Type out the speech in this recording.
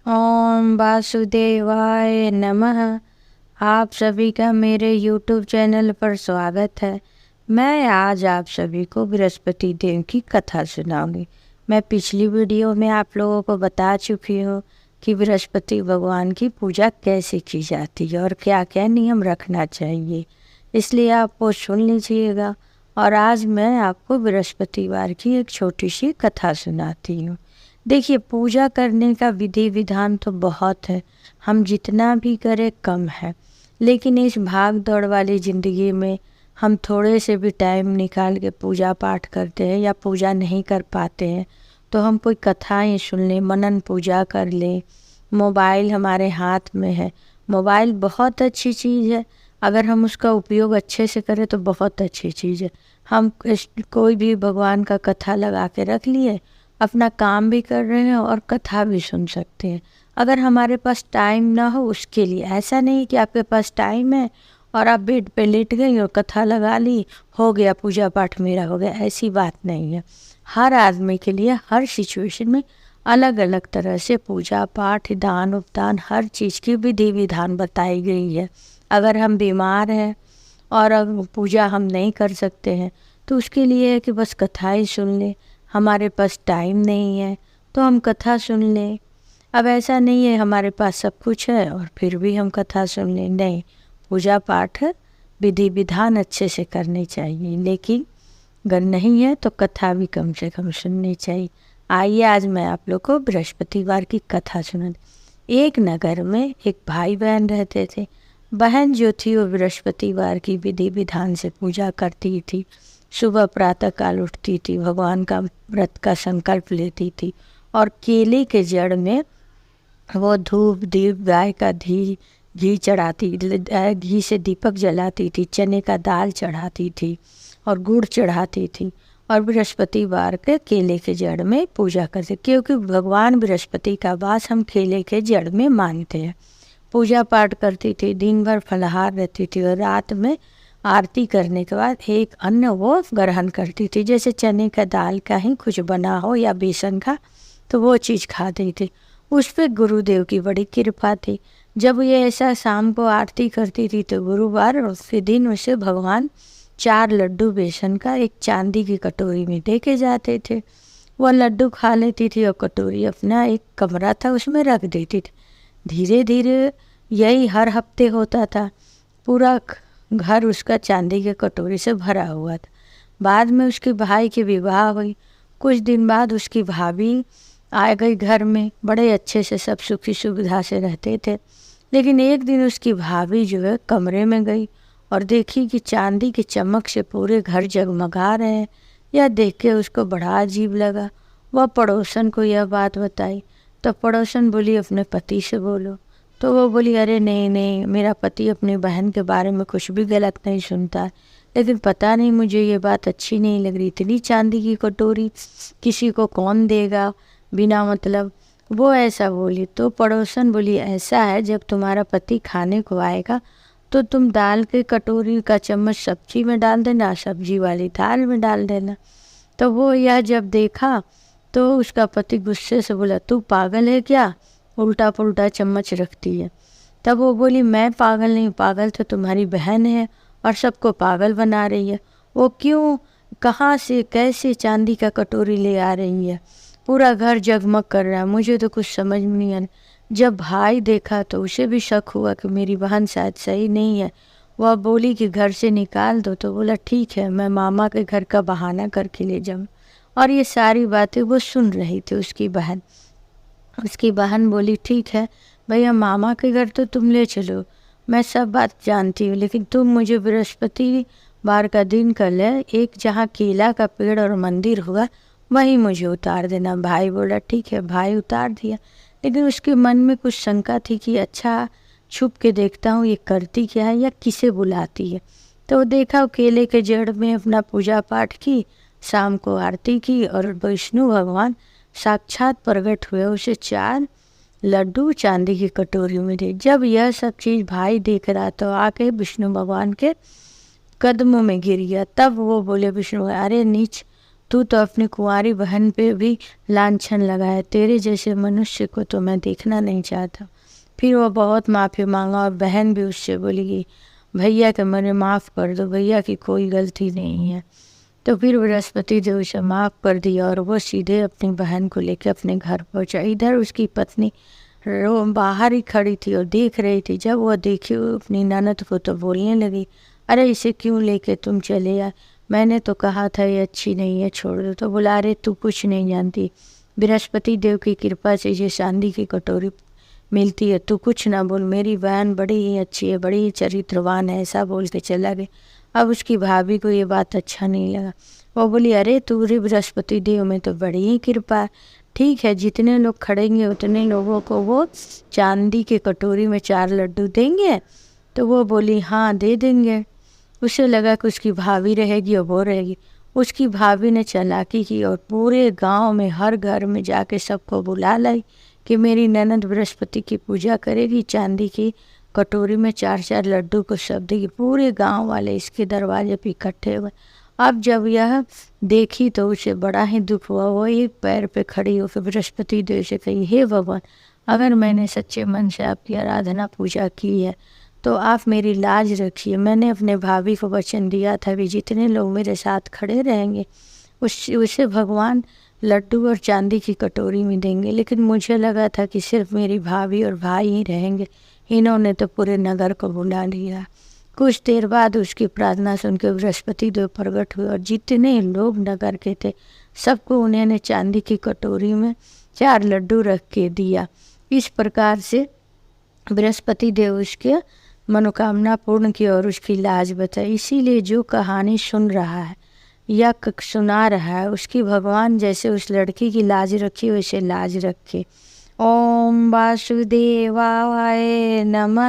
ओम वासुदेवाय नमः। आप सभी का मेरे YouTube चैनल पर स्वागत है। मैं आज आप सभी को बृहस्पति देव की कथा सुनाऊंगी। मैं पिछली वीडियो में आप लोगों को बता चुकी हूँ कि बृहस्पति भगवान की पूजा कैसे की जाती है और क्या क्या नियम रखना चाहिए, इसलिए आप वो सुन लीजिएगा। और आज मैं आपको बृहस्पतिवार की एक छोटी सी कथा सुनाती हूँ। देखिए, पूजा करने का विधि विधान तो बहुत है, हम जितना भी करें कम है। लेकिन इस भाग दौड़ वाली ज़िंदगी में हम थोड़े से भी टाइम निकाल के पूजा पाठ करते हैं या पूजा नहीं कर पाते हैं, तो हम कोई कथाएं सुन लें, मनन पूजा कर लें। मोबाइल हमारे हाथ में है, मोबाइल बहुत अच्छी चीज़ है, अगर हम उसका उपयोग अच्छे से करें तो बहुत अच्छी चीज़ है। हम कोई भी भगवान का कथा लगा के रख लिए, अपना काम भी कर रहे हैं और कथा भी सुन सकते हैं। अगर हमारे पास टाइम ना हो उसके लिए, ऐसा नहीं कि आपके पास टाइम है और आप बेड पे लेट गई और कथा लगा ली, हो गया पूजा पाठ मेरा हो गया, ऐसी बात नहीं है। हर आदमी के लिए हर सिचुएशन में अलग अलग तरह से पूजा पाठ, दान उपदान, हर चीज़ की विधि विधान बताई गई है। अगर हम बीमार हैं और पूजा हम नहीं कर सकते हैं तो उसके लिए है कि बस कथाएँ सुन लें। हमारे पास टाइम नहीं है तो हम कथा सुन लें। अब ऐसा नहीं है हमारे पास सब कुछ है और फिर भी हम कथा सुन लें, नहीं। पूजा पाठ विधि विधान अच्छे से करने चाहिए, लेकिन अगर नहीं है तो कथा भी कम से कम सुननी चाहिए। आइए आज मैं आप लोग को बृहस्पतिवार की कथा सुना। एक नगर में एक भाई बहन रहते थे। बहन जो थी वो बृहस्पतिवार की विधि विधान से पूजा करती थी। सुबह प्रातः काल उठती थी, भगवान का व्रत का संकल्प लेती थी और केले के जड़ में वो धूप दीप गाय का घी चढ़ाती, घी से दीपक जलाती थी, चने का दाल चढ़ाती थी और गुड़ चढ़ाती थी और बृहस्पतिवार के केले के जड़ में पूजा करते, क्योंकि भगवान बृहस्पति का वास हम केले के जड़ में मानते हैं। पूजा पाठ करती थी, दिन भर फलाहार रहती थी और रात में आरती करने के बाद एक अन्न वो ग्रहण करती थी, जैसे चने का दाल का ही कुछ बना हो या बेसन का, तो वो चीज़ खाती थी। उस पर गुरुदेव की बड़ी कृपा थी। जब ये ऐसा शाम को आरती करती थी तो गुरुवार उसके दिन उसे भगवान 4 लड्डू बेसन का एक चांदी की कटोरी में दे के जाते थे। वह लड्डू खा लेती थी और कटोरी अपना एक कमरा था उसमें रख देती थी। धीरे धीरे यही हर हफ्ते होता था। पूरा घर उसका चांदी के कटोरी से भरा हुआ था। बाद में उसके भाई की विवाह हुई। कुछ दिन बाद उसकी भाभी आ गई घर में, बड़े अच्छे से सब सुखी सुविधा से रहते थे। लेकिन एक दिन उसकी भाभी जो है कमरे में गई और देखी कि चांदी की चमक से पूरे घर जगमगा रहे हैं। यह देख के उसको बड़ा अजीब लगा। वह पड़ोसन को यह बात बताई तो पड़ोसन बोली अपने पति से बोलो। तो वो बोली अरे नहीं नहीं, मेरा पति अपनी बहन के बारे में कुछ भी गलत नहीं सुनता है, लेकिन पता नहीं मुझे ये बात अच्छी नहीं लग रही। इतनी चांदी की कटोरी किसी को कौन देगा बिना मतलब। वो ऐसा बोली तो पड़ोसन बोली ऐसा है, जब तुम्हारा पति खाने को आएगा तो तुम दाल के कटोरी का चम्मच सब्जी में डाल देना, सब्जी वाली दाल में डाल देना। तो वो यह जब देखा तो उसका पति गुस्से से बोला तू पागल है क्या, उल्टा पुल्टा चम्मच रखती है। तब वो बोली मैं पागल नहीं, पागल तो तुम्हारी बहन है और सबको पागल बना रही है। वो क्यों, कहाँ से, कैसे चांदी का कटोरी ले आ रही है, पूरा घर जगमग कर रहा है, मुझे तो कुछ समझ में नहीं आ रहा। जब भाई देखा तो उसे भी शक हुआ कि मेरी बहन शायद सही नहीं है। वह बोली कि घर से निकाल दो, तो बोला ठीक है, मैं मामा के घर का बहाना करके ले जाऊँ। और ये सारी बातें वो सुन रही थी उसकी बहन। उसकी बहन बोली ठीक है भैया, मामा के घर तो तुम ले चलो, मैं सब बात जानती हूँ, लेकिन तुम मुझे बृहस्पतिवार का दिन कल है एक जहाँ केला का पेड़ और मंदिर हुआ वहीं मुझे उतार देना। भाई बोला ठीक है, भाई उतार दिया। लेकिन उसके मन में कुछ शंका थी कि अच्छा छुप के देखता हूँ ये करती क्या है या किसे बुलाती है। तो देखा केले के जड़ में अपना पूजा पाठ की, शाम को आरती की और विष्णु भगवान साक्षात प्रकट हुए, उसे 4 लड्डू चांदी की कटोरी में दे। जब यह सब चीज़ भाई देख रहा तो आके विष्णु भगवान के कदमों में गिर गया। तब वो बोले विष्णु अरे नीच, तू तो अपनी कुंवारी बहन पे भी लांछन लगाया, तेरे जैसे मनुष्य को तो मैं देखना नहीं चाहता। फिर वो बहुत माफ़ी मांगा और बहन भी उससे बोली कि भैया के मुझे माफ़ कर दो, भैया की कोई गलती नहीं है। तो फिर बृहस्पति देव उसे माफ़ कर दिया और वो सीधे अपनी बहन को लेकर अपने घर पहुंचा। इधर उसकी पत्नी बाहर ही खड़ी थी और देख रही थी। जब वो देखी अपनी ननद को तो बोलने लगी, अरे इसे क्यों लेके तुम चले आए, मैंने तो कहा था ये अच्छी नहीं है, छोड़ दो। तो बोला, अरे तू कुछ नहीं जानती, बृहस्पति देव की कृपा से ये चांदी की कटोरी मिलती है, तू कुछ ना बोल, मेरी बहन बड़ी ही अच्छी है, बड़ी ही चरित्रवान है, ऐसा बोल के चला गया। अब उसकी भाभी को ये बात अच्छा नहीं लगा। वो बोली, अरे तुझे बृहस्पति देव में तो बड़ी ही कृपा है, ठीक है जितने लोग खड़ेंगे उतने लोगों को वो चांदी के कटोरी में 4 लड्डू देंगे। तो वो बोली, हाँ दे देंगे। उसे लगा कि उसकी भाभी रहेगी और वो रहेगी। उसकी भाभी ने चालाकी की और पूरे गांव में हर घर में जाके सबको बुला लाई कि मेरी ननद बृहस्पति की पूजा करेगी, चांदी की कटोरी में 4-4 लड्डू को सब देगी। पूरे गांव वाले इसके दरवाजे पे इकट्ठे हुए। अब जब यह देखी तो उसे बड़ा ही दुख हुआ। वो एक पैर पे खड़ी होकर बृहस्पति देव से कही, हे भगवान, अगर मैंने सच्चे मन से आपकी आराधना पूजा की है तो आप मेरी लाज रखिए। मैंने अपने भाभी को वचन दिया था कि जितने लोग मेरे साथ खड़े रहेंगे उसे भगवान लड्डू और चांदी की कटोरी में देंगे, लेकिन मुझे लगा था कि सिर्फ मेरी भाभी और भाई ही रहेंगे, इन्होंने तो पूरे नगर को बुला लिया। कुछ देर बाद उसकी प्रार्थना सुनकर बृहस्पति देव प्रकट हुए और जितने लोग नगर के थे सबको उन्होंने चांदी की कटोरी में 4 लड्डू रख के दिया। इस प्रकार से बृहस्पति देव उसके मनोकामना पूर्ण की और उसकी लाज बताई। इसीलिए जो कहानी सुन रहा है या सुना रहा है उसकी भगवान जैसे उस लड़की की लाज रखी वैसे लाज रखे। ओम वासुदेवाय नमः।